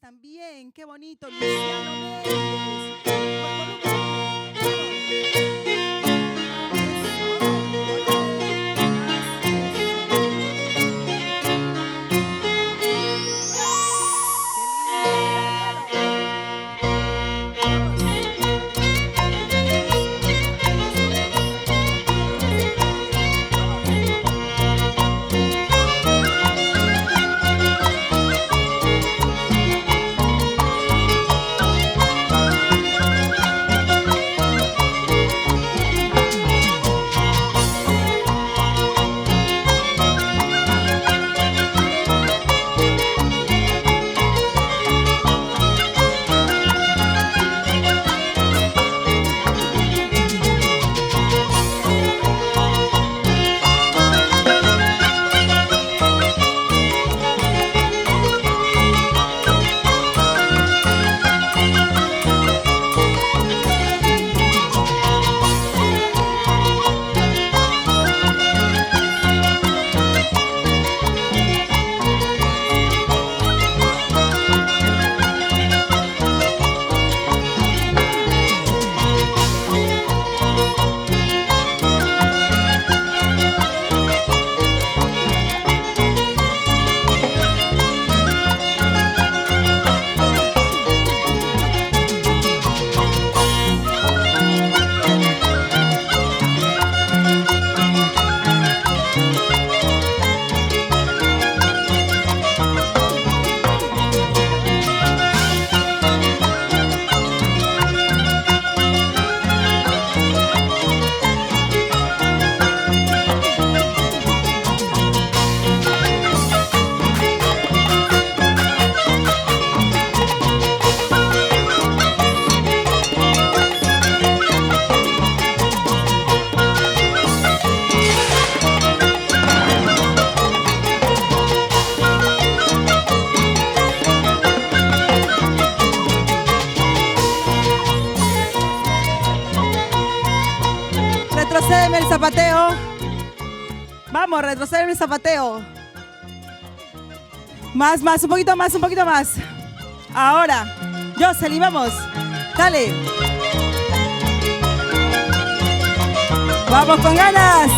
también. Qué bonito. Luciano Méndez. Retrocédeme el zapateo. Vamos, retrocédeme el zapateo. Más, un poquito más. Ahora, Jocelyn, vamos. Dale. Vamos con ganas.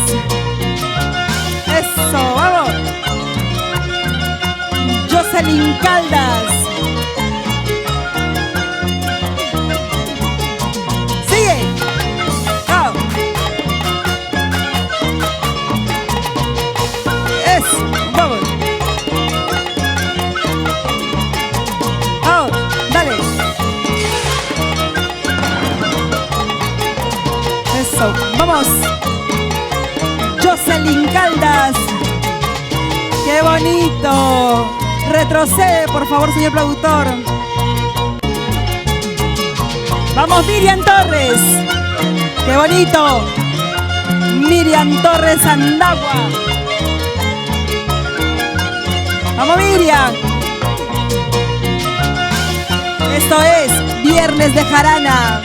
Eso, vamos. Jocelyn Caldas. Sigue. Vamos. Vamos. Vamos, dale. Eso, vamos. Jocelyn Caldas. Qué bonito. Retrocede, por favor, señor productor. Vamos, Miriam Torres. Qué bonito. Miriam Torres Andagua. ¡Vamos, Miriam! Esto es Viernes de Jarana.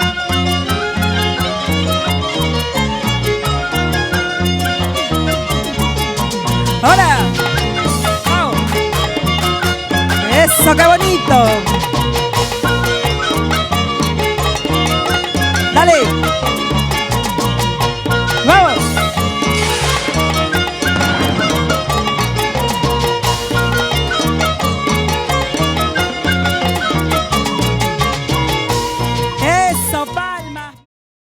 ¡Ahora! ¡Vamos! ¡Eso, qué bonito!